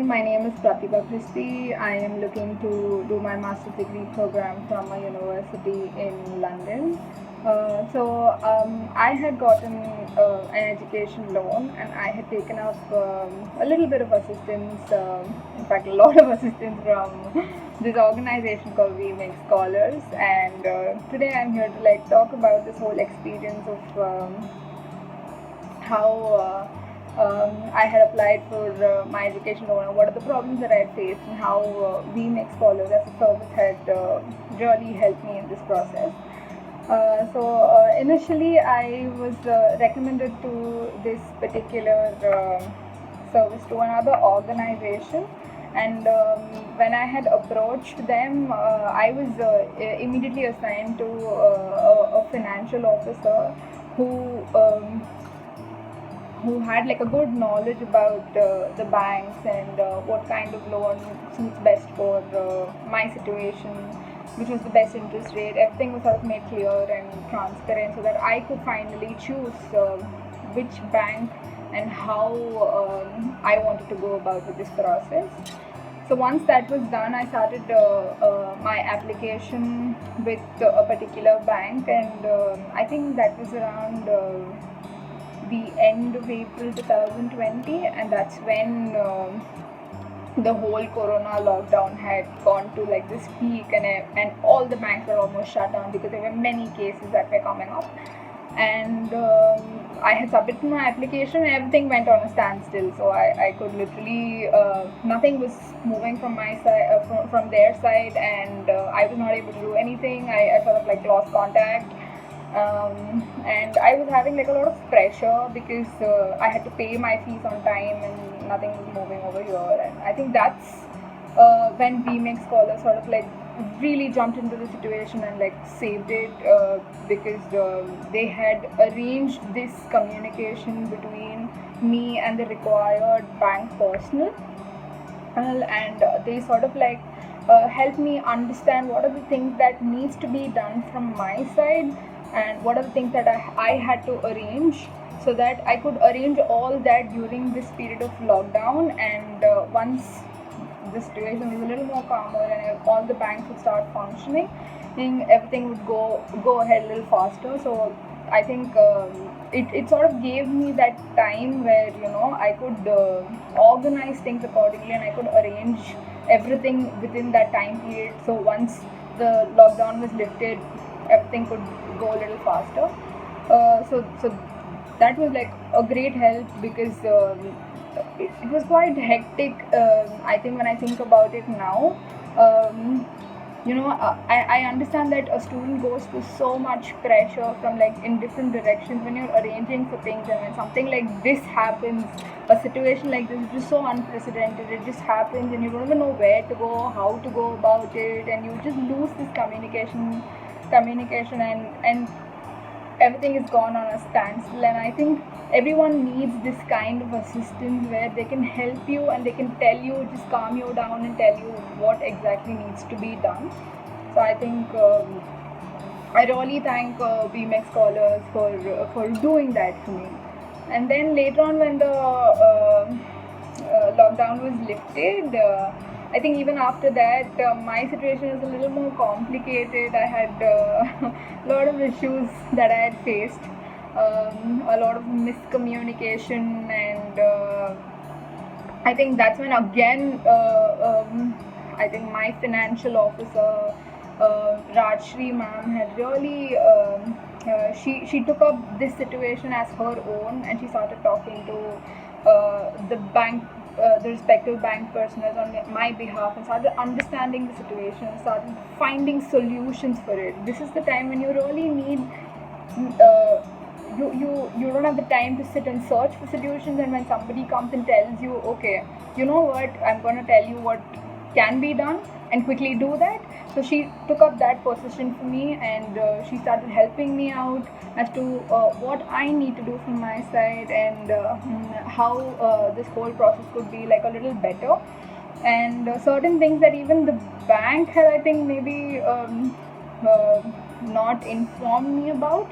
my name is Pratibha Christie. I am looking to do my master's degree program from a university in London. I had gotten an education loan and I had taken up a little bit of assistance, in fact, a lot of assistance from this organization called We Make Scholars. And today I'm here to talk about this whole experience of how I had applied for my education loan and what are the problems that I had faced and how We Make Scholars as a service had really helped me in this process. Initially, I was recommended to this particular service to another organization, and when I had approached them, I was immediately assigned to a financial officer who who had like a good knowledge about the banks and what kind of loan suits best for my situation, which was the best interest rate. Everything was sort of made clear and transparent so that I could finally choose which bank and how I wanted to go about with this process. So once that was done, I started my application with a particular bank, and I think that was around the end of April 2020, and that's when the whole corona lockdown had gone to like this peak, and all the banks were almost shut down because there were many cases that were coming up. And I had submitted my application and everything went on a standstill, so I could literally nothing was moving from my side, from their side, and I was not able to do anything. I sort of like lost contact. And I was having like a lot of pressure because I had to pay my fees on time and nothing was moving over here. And I think that's when We Make Scholars sort of like really jumped into the situation and like saved it, because they had arranged this communication between me and the required bank personnel, and they sort of like helped me understand what are the things that needs to be done from my side and what are the things that I had to arrange, so that I could arrange all that during this period of lockdown. And once the situation was a little more calmer and all the banks would start functioning, everything would go ahead a little faster. So I think it sort of gave me that time where I could organize things accordingly and I could arrange everything within that time period. So once the lockdown was lifted, everything could go a little faster. So that was like a great help, because it was quite hectic. I think when I think about it now, I understand that a student goes through so much pressure from like in different directions when you're arranging for things, and when something like this happens, a situation like this is just so unprecedented. It just happens and you don't even know where to go, how to go about it, and you just lose this communication, and everything is gone on a standstill. And I think everyone needs this kind of assistance where they can help you and they can tell you, just calm you down and tell you what exactly needs to be done. So I think I really thank We Make Scholars for doing that for me. And then later on, when the lockdown was lifted, I think even after that, my situation was a little more complicated. I had a lot of issues that I had faced, a lot of miscommunication, and I think that's when again, I think my financial officer, Rajshri ma'am, had really, she took up this situation as her own, and she started talking to the bank, the respective bank personnel on my behalf, and started understanding the situation, started finding solutions for it. This is the time when you really need, you don't have the time to sit and search for solutions, and when somebody comes and tells you, okay, you know what, I'm going to tell you what can be done and quickly do that. So she took up that position for me, and she started helping me out as to what I need to do from my side, and how this whole process could be like a little better. And certain things that even the bank had, I think, maybe not informed me about.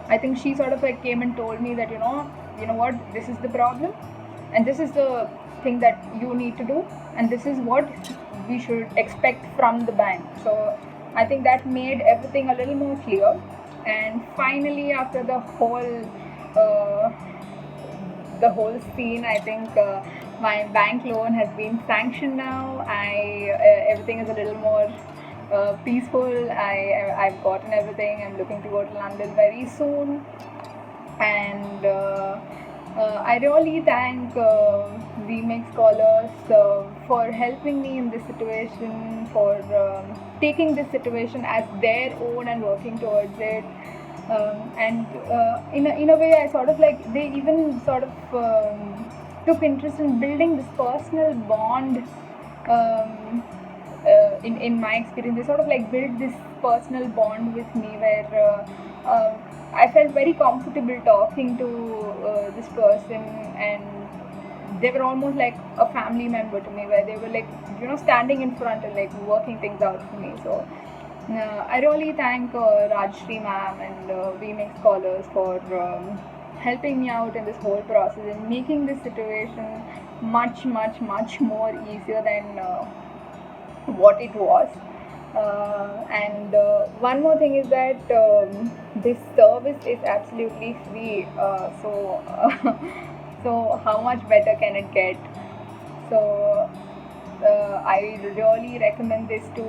I think she sort of like came and told me that you know what, this is the problem, and this is the thing that you need to do, and this is what we should expect from the bank. So I think that made everything a little more clear. And finally, after uh, the whole scene, I think my bank loan has been sanctioned now. Everything is a little more peaceful. I've gotten everything. I'm looking to go to London very soon, and I really thank VMix Scholars for helping me in this situation, for taking this situation as their own and working towards it. And in a way, I sort of like, they even sort of took interest in building this personal bond. Um, in my experience, they sort of like built this personal bond with me, where I felt very comfortable talking to this person, and they were almost like a family member to me, where they were like, standing in front and like working things out for me. So I really thank Rajshri ma'am and VMix Scholars for helping me out in this whole process and making this situation much, much, much more easier than what it was. And one more thing is that this service is absolutely free. So how much better can it get? So I really recommend this to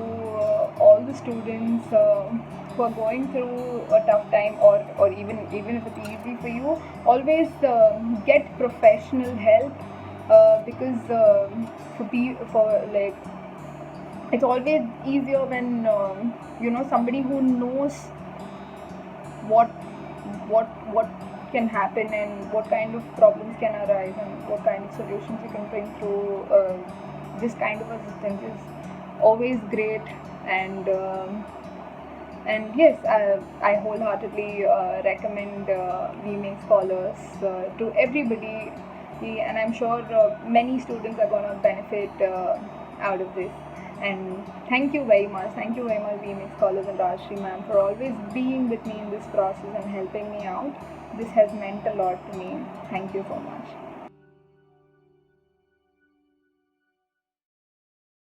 all the students who are going through a tough time, or even if it's easy for you. Always get professional help, because for like, it's always easier when somebody who knows what what can happen, and what kind of problems can arise, and what kind of solutions you can bring through this kind of assistance is always great. And yes, I wholeheartedly recommend VMix Scholars to everybody, and I'm sure many students are going to benefit out of this. And thank you very much, VMix Scholars and Rajshri ma'am, for always being with me in this process and helping me out. This has meant a lot to me. Thank you so much.